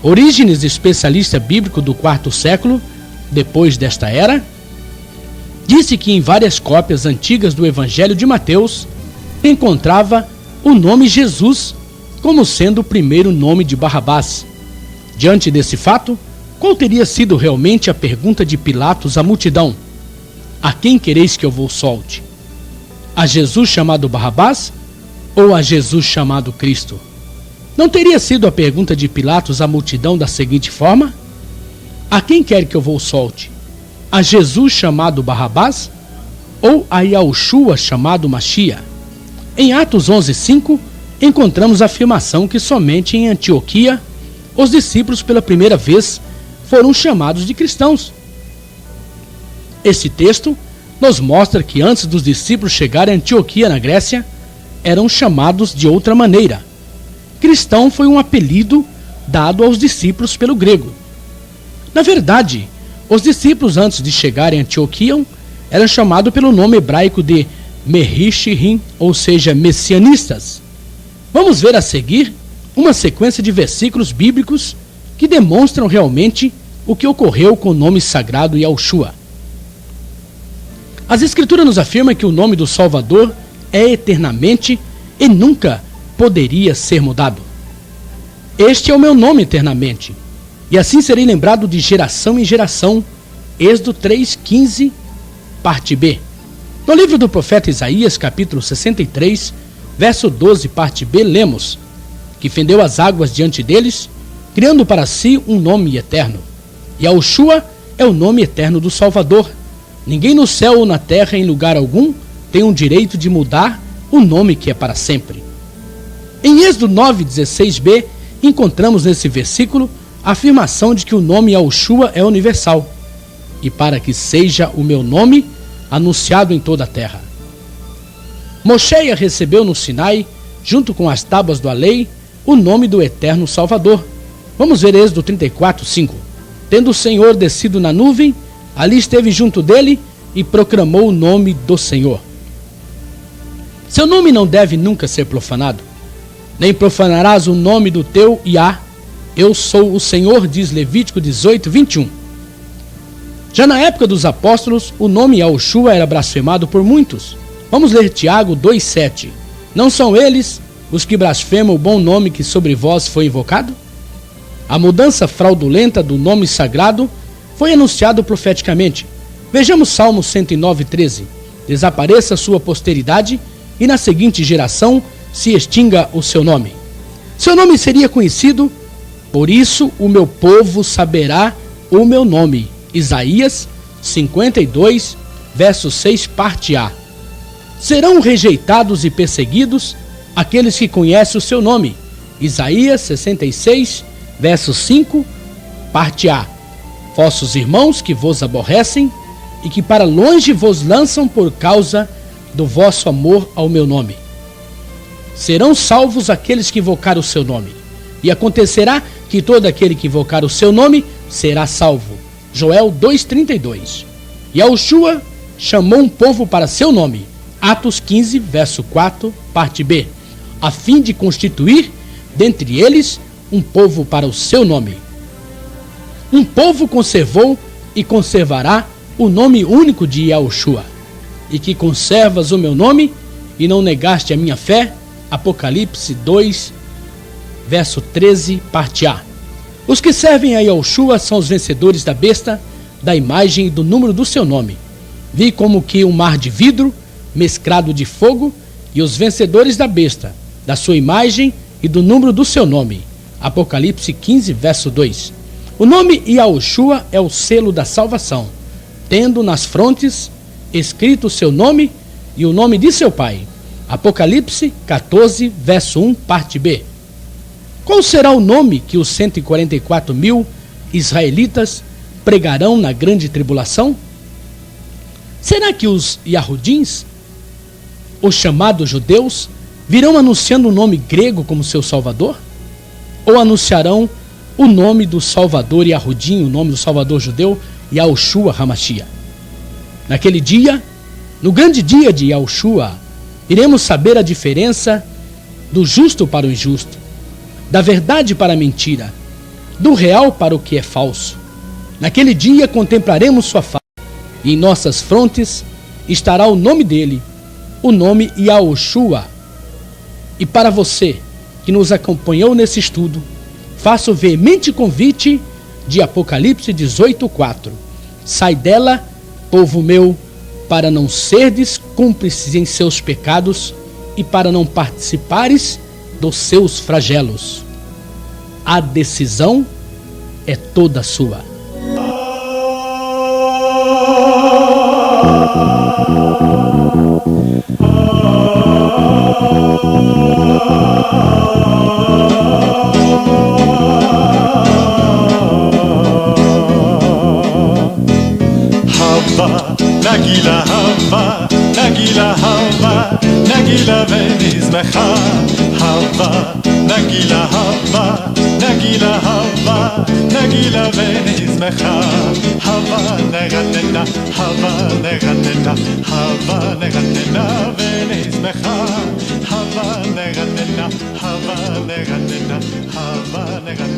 Orígenes, especialista bíblico do IV século, depois desta era, disse que em várias cópias antigas do Evangelho de Mateus encontrava o nome Jesus como sendo o primeiro nome de Barrabás. Diante desse fato, qual teria sido realmente a pergunta de Pilatos à multidão? A quem quereis que eu vos solte? A Jesus chamado Barrabás ou a Jesus chamado Cristo? Não teria sido a pergunta de Pilatos à multidão da seguinte forma: a quem quer que eu vos solte? A Jesus chamado Barrabás ou a Yahushua chamado Machia? Em Atos 11:5, encontramos a afirmação que somente em Antioquia os discípulos pela primeira vez foram chamados de cristãos. Esse texto nos mostra que antes dos discípulos chegarem a Antioquia, na Grécia, eram chamados de outra maneira. Cristão foi um apelido dado aos discípulos pelo grego. Na verdade, os discípulos antes de chegarem a Antioquia eram chamados pelo nome hebraico de Merishim, ou seja, messianistas. Vamos ver a seguir uma sequência de versículos bíblicos que demonstram realmente o que ocorreu com o nome sagrado Yahushua. As Escrituras nos afirmam que o nome do Salvador é eternamente e nunca poderia ser mudado. Este é o meu nome eternamente, e assim serei lembrado de geração em geração. Êxodo 3:15, parte B. No livro do profeta Isaías, capítulo 63, verso 12, parte B, lemos: que fendeu as águas diante deles, criando para si um nome eterno. Yahushua é o nome eterno do Salvador. Ninguém no céu ou na terra, em lugar algum, tem o direito de mudar o nome que é para sempre. Em Êxodo 9:16b, encontramos nesse versículo a afirmação de que o nome Yahushua é universal, e para que seja o meu nome anunciado em toda a terra. Moshe recebeu no Sinai, junto com as tábuas da lei, o nome do eterno Salvador. Vamos ver Êxodo 34:5. Tendo o Senhor descido na nuvem, ali esteve junto dele e proclamou o nome do Senhor. Seu nome não deve nunca ser profanado, nem profanarás o nome do teu Iá. Eu sou o Senhor, diz Levítico 18:21. Já na época dos apóstolos, o nome Yahushua era blasfemado por muitos. Vamos ler Tiago 2:7. Não são eles os que blasfemam o bom nome que sobre vós foi invocado? A mudança fraudulenta do nome sagrado foi anunciado profeticamente. Vejamos Salmo 109:13. Desapareça sua posteridade e na seguinte geração se extinga o seu nome. Seu nome seria conhecido, por isso o meu povo saberá o meu nome. Isaías 52, verso 6, parte A. Serão rejeitados e perseguidos aqueles que conhecem o seu nome. Isaías 66, verso 5, parte A. Vossos irmãos que vos aborrecem e que para longe vos lançam por causa do vosso amor ao meu nome. Serão salvos aqueles que invocar o seu nome. E acontecerá que todo aquele que invocar o seu nome será salvo. Joel 2:32. Yahushua chamou um povo para seu nome. Atos 15, verso 4, parte B. A fim de constituir, dentre eles, um povo para o seu nome. Um povo conservou e conservará o nome único de Yahushua. E que conservas o meu nome e não negaste a minha fé. Apocalipse 2, verso 13, parte A. Os que servem a Yahushua são os vencedores da besta, da imagem e do número do seu nome. Vi como que um mar de vidro, mesclado de fogo, e os vencedores da besta, da sua imagem e do número do seu nome. Apocalipse 15, verso 2. O nome Yahushua é o selo da salvação, tendo nas frontes escrito o seu nome e o nome de seu pai. Apocalipse 14, verso 1, parte B. Qual será o nome que os 144 mil israelitas pregarão na grande tribulação? Será que os Yahudins, os chamados judeus, virão anunciando o nome grego como seu salvador? Ou anunciarão o nome do salvador Yahudim, o nome do salvador judeu, Yahushua HaMashiach? Naquele dia, no grande dia de Yahushua, iremos saber a diferença do justo para o injusto, da verdade para a mentira, do real para o que é falso. Naquele dia contemplaremos sua face, e em nossas frontes estará o nome dele, o nome Yahushua. E para você que nos acompanhou nesse estudo, faço o veemente convite de Apocalipse 18:4. Sai dela, povo meu, para não serdes cúmplices em seus pecados e para não participares dos seus flagelos. A decisão é toda sua. נגילה הווה, נגילה הווה, נגילה ונזמחה הווה, נגילה הווה, נגילה הווה, נגילה ונזמחה הווה נרננה, הווה נרננה, הווה נרננה ונזמחה הווה נרננה, הווה נרננה, הווה נרננה